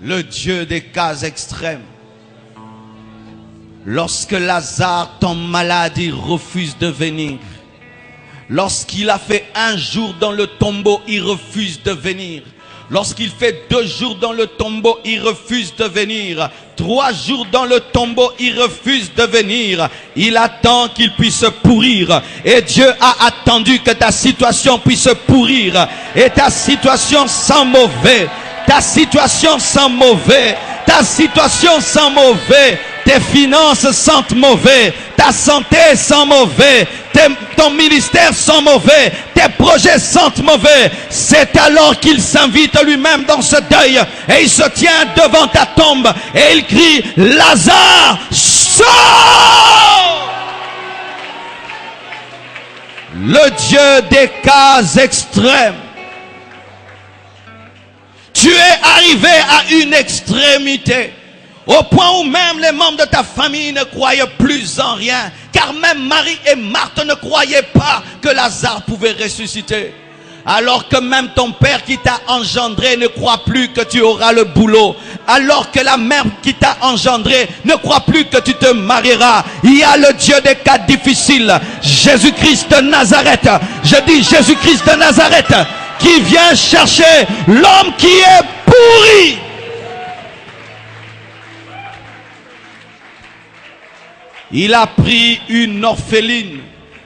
Le Dieu des cas extrêmes. Lorsque Lazare tombe malade, il refuse de venir. Lorsqu'il a fait 1 jour dans le tombeau, il refuse de venir. Lorsqu'il fait 2 jours dans le tombeau, il refuse de venir. 3 jours dans le tombeau, il refuse de venir. Il attend qu'il puisse pourrir. Et Dieu a attendu que ta situation puisse pourrir. Et ta situation sent mauvais. Ta situation sent mauvais. Ta situation sent mauvais. Tes finances sentent mauvais. Ta santé sent mauvais. Ton ministère sent mauvais. Tes projets sentent mauvais. C'est alors qu'il s'invite lui-même dans ce deuil. Et il se tient devant ta tombe. Et il crie, Lazare, sors! Le Dieu des cas extrêmes. Tu es arrivé à une extrémité. Au point où même les membres de ta famille ne croyaient plus en rien. Car même Marie et Marthe ne croyaient pas que Lazare pouvait ressusciter. Alors que même ton père qui t'a engendré ne croit plus que tu auras le boulot. Alors que la mère qui t'a engendré ne croit plus que tu te marieras. Il y a le Dieu des cas difficiles. Jésus-Christ de Nazareth. Je dis Jésus-Christ de Nazareth. Qui vient chercher l'homme qui est pourri. Il a pris une orpheline,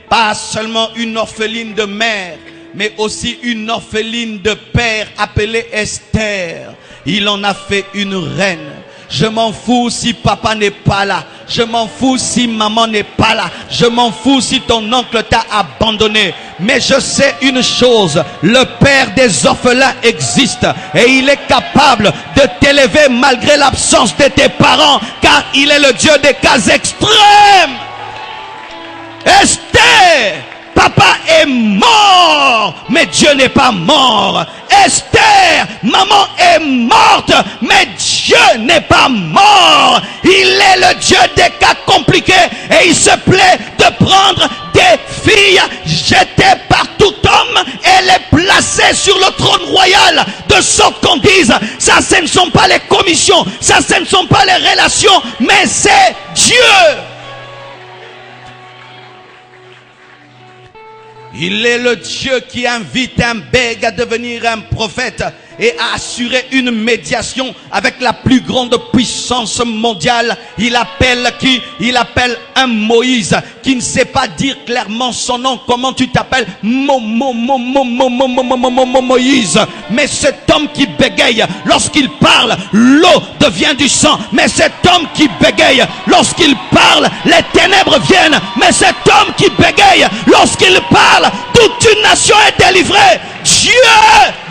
pas seulement une orpheline de mère, mais aussi une orpheline de père appelée Esther. Il en a fait une reine. Je m'en fous si papa n'est pas là. Je m'en fous si maman n'est pas là. Je m'en fous si ton oncle t'a abandonné. Mais je sais une chose, le père des orphelins existe et il est capable de t'élever malgré l'absence de tes parents, car il est le Dieu des cas extrêmes. Esther, papa est mort, mais Dieu n'est pas mort. Esther, maman est morte, mais Dieu n'est pas mort. Il est le Dieu des cas compliqués et il se plaît de prendre des filles jetées par tout homme et les placer sur le trône royal, de sorte qu'on dise, ça ce ne sont pas les commissions, ça ce ne sont pas les relations, mais c'est Dieu. Il est le Dieu qui invite un bègue à devenir un prophète et à assurer une médiation avec la plus grande puissance mondiale. Il appelle qui? Il appelle un Moïse qui ne sait pas dire clairement son nom. Comment tu t'appelles? Moïse. Mais cet homme qui bégaye, lorsqu'il parle, l'eau devient du sang. Mais cet homme qui bégaye, lorsqu'il parle, les ténèbres viennent. Mais cet homme qui bégaye, lorsqu'il parle, toute une nation est délivrée. Dieu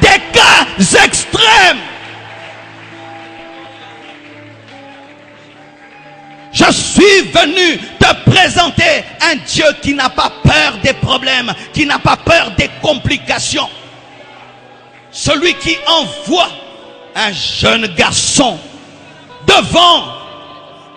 des cas extrêmes. Je suis venu te présenter un Dieu qui n'a pas peur des problèmes, qui n'a pas peur des complications. Celui qui envoie un jeune garçon devant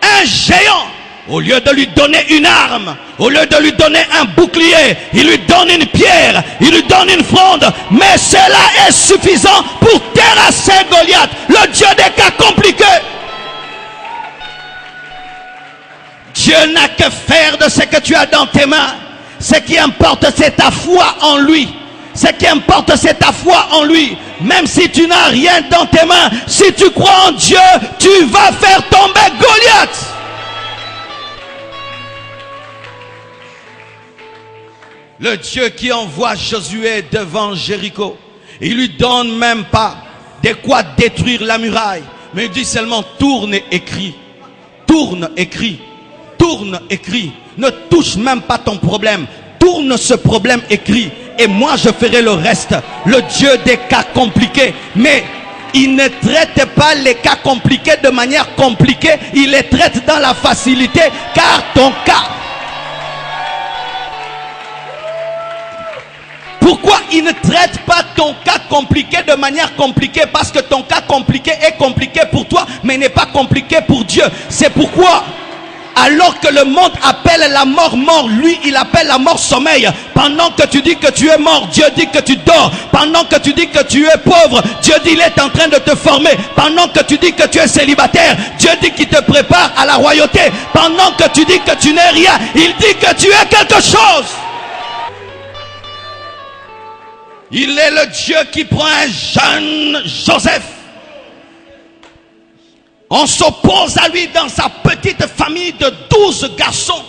un géant. Au lieu de lui donner une arme, au lieu de lui donner un bouclier, il lui donne une pierre, il lui donne une fronde. Mais cela est suffisant pour terrasser Goliath, le Dieu des cas compliqués. Dieu n'a que faire de ce que tu as dans tes mains. Ce qui importe, c'est ta foi en lui. Ce qui importe, c'est ta foi en lui. Même si tu n'as rien dans tes mains, si tu crois en Dieu, tu vas faire tomber Goliath. Le Dieu qui envoie Josué devant Jéricho, il lui donne même pas de quoi détruire la muraille, mais il dit seulement tourne et crie, tourne et crie, tourne et crie. Ne touche même pas ton problème, tourne ce problème et crie, et moi je ferai le reste. Le Dieu des cas compliqués, mais il ne traite pas les cas compliqués de manière compliquée, il les traite dans la facilité, car ton cas. Pourquoi il ne traite pas ton cas compliqué de manière compliquée? Parce que ton cas compliqué est compliqué pour toi, mais n'est pas compliqué pour Dieu. C'est pourquoi, Alors que le monde appelle la mort mort, lui il appelle la mort sommeil. Pendant que tu dis que tu es mort, Dieu dit que tu dors. Pendant que tu dis que tu es pauvre, Dieu dit il est en train de te former. Pendant que tu dis que tu es célibataire, Dieu dit qu'il te prépare à la royauté. Pendant que tu dis que tu n'es rien, il dit que tu es quelque chose. Il est le Dieu qui prend un jeune Joseph. On s'oppose à lui dans sa petite famille de 12 garçons.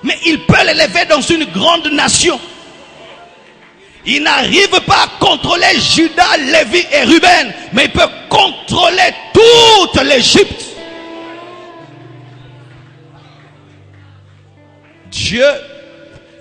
Mais il peut l'élever dans une grande nation. Il n'arrive pas à contrôler Judas, Lévi et Ruben. Mais il peut contrôler toute l'Égypte. Dieu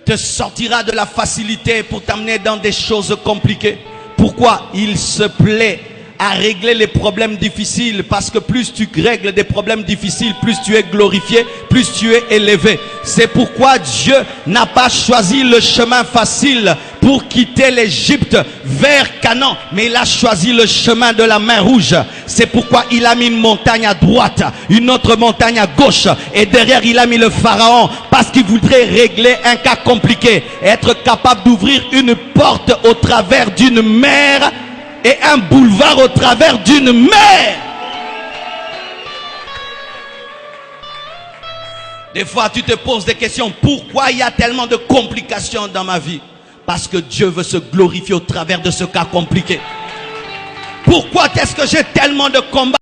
te sortira de la facilité pour t'amener dans des choses compliquées. Pourquoi? Il se plaît à régler les problèmes difficiles, parce que plus tu règles des problèmes difficiles, plus tu es glorifié, plus tu es élevé. C'est pourquoi Dieu n'a pas choisi le chemin facile pour quitter l'Égypte vers Canaan, mais il a choisi le chemin de la mer Rouge. C'est pourquoi il a mis une montagne à droite, une autre montagne à gauche, et derrière il a mis le Pharaon, parce qu'il voudrait régler un cas compliqué, être capable d'ouvrir une porte au travers d'une mer et un boulevard au travers d'une mer. Des fois tu te poses des questions. Pourquoi il y a tellement de complications dans ma vie? Parce que Dieu veut se glorifier au travers de ce cas compliqué. Pourquoi est-ce que j'ai tellement de combats?